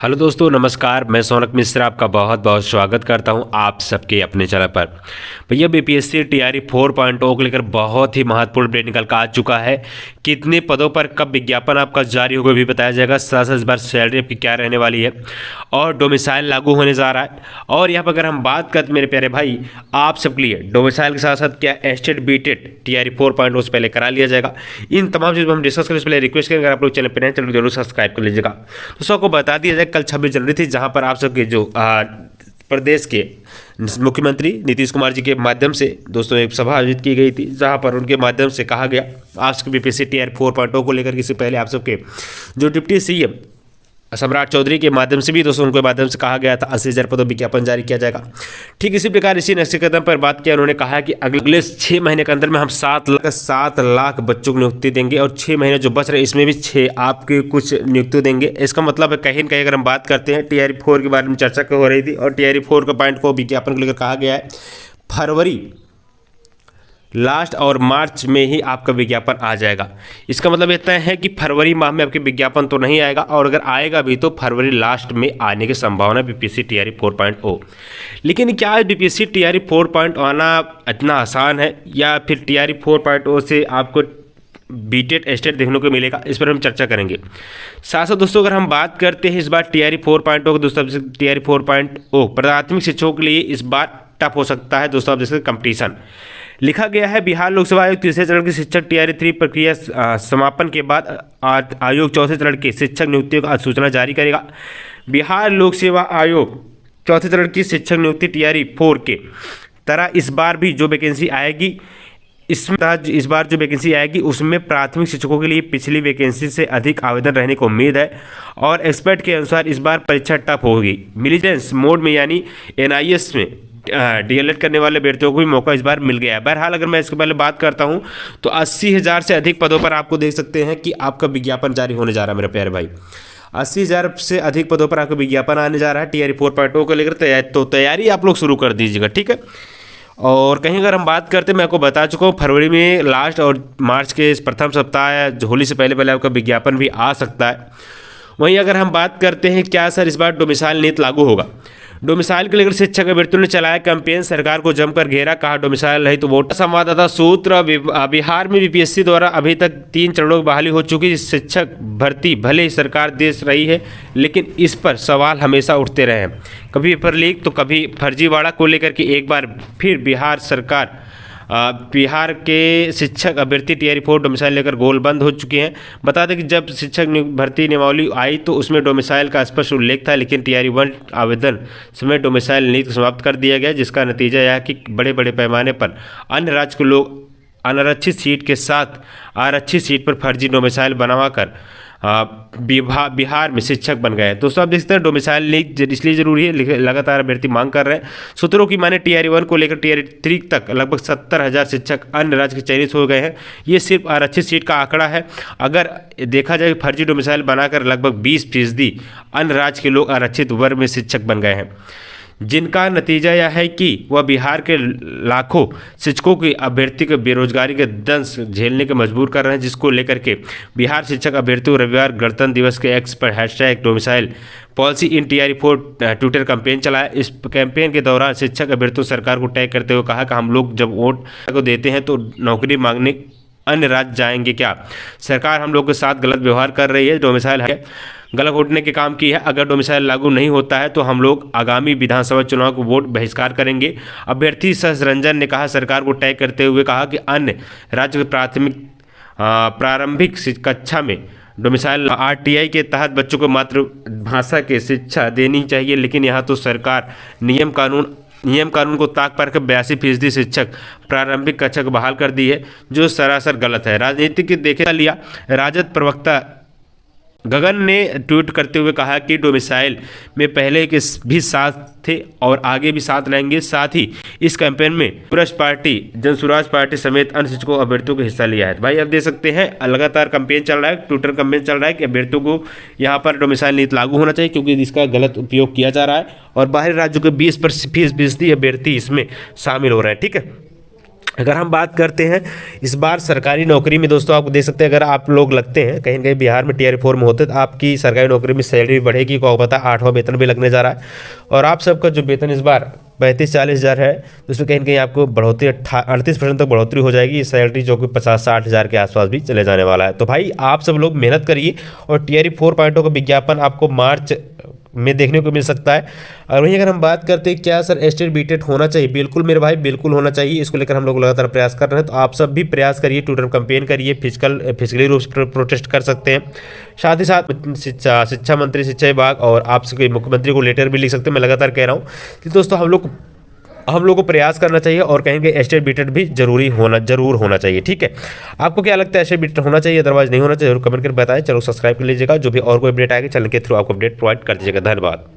Hello दोस्तों, नमस्कार। मैं सोनक मिश्रा आपका बहुत बहुत स्वागत करता हूं आप सबके अपने चैनल पर। भैया बीपीएससी टीआरई 4.0 को लेकर बहुत ही महत्वपूर्ण अपडेट निकल कर आ चुका है। कितने पदों पर कब विज्ञापन आपका जारी होगा भी बताया जाएगा। साथ साथ इस बार सैलरी आपकी क्या रहने वाली है और डोमिसाइल लागू होने जा रहा है। और यहाँ पर अगर हम बात करते मेरे प्यारे भाई, आप सबके लिए डोमिसाइल के साथ साथ क्या एस्टेट बीटेड टीआरई 4.0 से पहले करा लिया जाएगा। इन तमाम चीज़ हम डिस्कस करने से पहले रिक्वेस्ट करेंगे, अगर आप लोग चैनल पर नए चैनल जरूर सब्सक्राइब कर लीजिएगा। तो सबको बता दिया जाए, कल 26 जनवरी थी, जहां पर आप सबके जो प्रदेश के मुख्यमंत्री नीतीश कुमार जी के माध्यम से दोस्तों एक सभा आयोजित की गई थी, जहां पर उनके माध्यम से कहा गया आज के बीपीएससी टीआरई 4.0 को लेकर, इससे पहले आप सबके जो डिप्टी सीएम सम्राट चौधरी के माध्यम से भी दोस्तों उनके माध्यम से कहा गया था 80,000 पदों विज्ञापन जारी किया जाएगा। ठीक इसी प्रकार इसी नक्शे कदम पर बात किया, उन्होंने कहा कि अगले 6 महीने के अंदर में हम 7 लाख बच्चों को नियुक्ति देंगे और 6 महीने जो बच रहे इसमें भी 6 आपके कुछ नियुक्ति देंगे। इसका मतलब है कहीं न कहीं अगर हम बात करते हैं टीआरई 4 के बारे में चर्चा हो रही थी और टीआरई 4 का पॉइंट को विज्ञापन को लेकर कहा गया है फरवरी लास्ट और मार्च में ही आपका विज्ञापन आ जाएगा। इसका मतलब इतना है कि फरवरी माह में आपके विज्ञापन तो नहीं आएगा, और अगर आएगा भी तो फरवरी लास्ट में आने की संभावना बीपीएससी टीआरई 4.0। लेकिन क्या बीपीएससी टीआरई 4.0 आना इतना आसान है या फिर टीआरई 4.0 से आपको बीटेड एस्टेट देखने को मिलेगा, इस पर हम चर्चा करेंगे। साथ साथ दोस्तों अगर हम बात करते हैं इस बार टीआरई 4.0 दोस्तों, टीआरई 4.0 प्राथमिक शिक्षकों के लिए इस बार टफ हो सकता है दोस्तों। आप जैसे कंपटीशन लिखा गया है, बिहार लोकसेवा आयोग तीसरे चरण के शिक्षक टीआरई 3 प्रक्रिया समापन के बाद आयोग चौथे चरण के शिक्षक नियुक्तियों का सूचना जारी करेगा। बिहार लोक सेवा आयोग चौथे चरण की शिक्षक नियुक्ति टीआरई 4 के तरह इस बार भी जो वैकेंसी आएगी, इस बार जो वैकेंसी आएगी उसमें प्राथमिक शिक्षकों के लिए पिछली वैकेंसी से अधिक आवेदन रहने को उम्मीद है। और एक्सपर्ट के अनुसार इस बार परीक्षा टफ होगी। मिलिटेंस मोड में यानी एनआईएस में डीएलएड करने वाले अभ्यर्थियों को भी मौका इस बार मिल गया है। बहरहाल अगर मैं इसके पहले बात करता हूं तो 80,000 से अधिक पदों पर आपको देख सकते हैं कि आपका विज्ञापन जारी होने जा रहा है मेरे प्यारे भाई। 80,000 से अधिक पदों पर आपका विज्ञापन आने जा रहा है टीआरई 4.0 को लेकर। तो तैयारी आप लोग शुरू कर दीजिएगा, ठीक है। और कहीं अगर हम बात करते हैं, मैं आपको बता चुका हूँ फरवरी में लास्ट और मार्च के इस प्रथम सप्ताह या होली से पहले पहले आपका विज्ञापन भी आ सकता है। वहीं अगर हम बात करते हैं क्या सर इस बार डोमिसाइल नीति लागू होगा, डोमिसाइल को लेकर शिक्षक अभ्यर्थियों ने चलाया कैंपेन, सरकार को जमकर घेरा, कहा डोमिसाइल नहीं तो वोट। संवाददाता सूत्र, बिहार में बीपीएससी द्वारा अभी तक 3 चरणों की बहाली हो चुकी है। शिक्षक भर्ती भले ही सरकार दे रही है, लेकिन इस पर सवाल हमेशा उठते रहे हैं, कभी पेपर लीक तो कभी फर्जीवाड़ा को लेकर के एक बार फिर बिहार के शिक्षक अभ्यर्थी टीआरई 4 डोमिसाइल लेकर गोल बंद हो चुके हैं। बता दें कि जब शिक्षक भर्ती नियमावली आई तो उसमें डोमिसाइल का स्पष्ट उल्लेख था, लेकिन टीआरई 1 आवेदन समय डोमिसाइल नीति समाप्त कर दिया गया, जिसका नतीजा यह है कि बड़े बड़े पैमाने पर अन्य राज्य के लोग अनारक्षित सीट के साथ आरक्षित सीट पर फर्जी डोमिसाइल बनवाकर बिहार में शिक्षक बन गए। दोस्तों आप देख सकते हैं डोमिसाइल नीति इसलिए जरूरी है, लगातार अभ्यर्थी मांग कर रहे हैं। सूत्रों की माने टीआरई 1 को लेकर टीआरई 3 तक लगभग 70,000 शिक्षक अन्य राज्य के चयनित हो गए हैं। ये सिर्फ आरक्षित सीट का आंकड़ा है। अगर देखा जाए फर्जी डोमिसाइल बनाकर लगभग 20% अन्य राज्य के लोग आरक्षित वर्ग में शिक्षक बन गए हैं, जिनका नतीजा यह है कि वह बिहार के लाखों शिक्षकों की अभ्यर्थी को बेरोजगारी के दंश झेलने के मजबूर कर रहे हैं, जिसको लेकर के बिहार शिक्षक अभ्यर्थियों रविवार गणतंत्र दिवस के एक्स पर hashtag domicile policy in TRE 4 Twitter campaign चलाया। इस कैंपेन के दौरान शिक्षक अभ्यर्थियों सरकार को टैग करते हुए कहा कि हम लोग जब वोट को देते हैं तो नौकरी मांगने अन्य राज्य जाएंगे क्या? सरकार हम लोग के साथ गलत व्यवहार कर रही है। डोमिसाइल है गलत वोटने के काम की है। अगर डोमिसाइल लागू नहीं होता है तो हम लोग आगामी विधानसभा चुनाव को वोट बहिष्कार करेंगे। अभ्यर्थी सस रंजन ने कहा, सरकार को टैग करते हुए कहा कि अन्य राज्य के प्रारंभिक कक्षा में डोमिसाइल आरटीआई के तहत बच्चों को मातृभाषा की शिक्षा देनी चाहिए, लेकिन यहाँ तो सरकार नियम कानून को ताक पर 82% शिक्षक प्रारंभिक कक्षा को बहाल कर दी है, जो सरासर गलत है। राजनीतिक देखे लिया, राजद प्रवक्ता गगन ने ट्वीट करते हुए कहा कि डोमिसाइल में पहले के भी साथ थे और आगे भी साथ रहेंगे। साथ ही इस कैंपेन में कांग्रेस पार्टी, जनसुराज पार्टी समेत अन्य शिक्षकों अभ्यर्थियों को हिस्सा लिया है। भाई आप देख सकते हैं लगातार कैंपेन चल रहा है, ट्विटर कैंपेन चल रहा है कि अभ्यर्थियों को यहाँ पर डोमिसाइल नीति लागू होना चाहिए, क्योंकि इसका गलत उपयोग किया जा रहा है और बाहरी राज्यों के 20% अभ्यर्थी इसमें शामिल हो रहे हैं, ठीक है। अगर हम बात करते हैं इस बार सरकारी नौकरी में दोस्तों, आपको देख सकते हैं अगर आप लोग लगते हैं कहीं ना कहीं बिहार में टीआर 4 में होते तो आपकी सरकारी नौकरी में सैलरी भी बढ़ेगी, को पता 8वां वेतन भी लगने जा रहा है। और आप सबका जो वेतन इस बार 35-40 हज़ार है, तो उसमें कहीं ना कहीं आपको बढ़ोतरी 38% तक बढ़ोतरी हो जाएगी। सैलरी जो कि 50-60 हज़ार के आसपास भी चले जाने वाला है। तो भाई आप सब लोग मेहनत करिए और टीआरई 4.0 का विज्ञापन आपको मार्च में देखने को मिल सकता है। और वहीं अगर हम बात करते हैं क्या सर एस्टेट बीटेड होना चाहिए, बिल्कुल मेरे भाई बिल्कुल होना चाहिए। इसको लेकर हम लोग लगातार प्रयास कर रहे हैं, तो आप सब भी प्रयास करिए, ट्विटर कैंपेन करिए, फिजिकली रूप से प्रोटेस्ट कर सकते हैं। साथ ही साथ शिक्षा मंत्री, शिक्षा विभाग और आप सबके मुख्यमंत्री को लेटर भी लिख सकते हैं। मैं लगातार कह रहा हूँ कि दोस्तों हम लोग को प्रयास करना चाहिए और कहेंगे एस्टेट बीटेड भी जरूर होना चाहिए। ठीक है, आपको क्या लगता है एस्टेट बीटेड होना चाहिए अदरवाइज नहीं होना चाहिए, जरूर कमेंट कर बताएं। चलो सब्सक्राइब कर लीजिएगा, जो भी और कोई अपडेट आएगा चैनल के थ्रू आपको अपडेट प्रोवाइड कर दीजिएगा। धन्यवाद।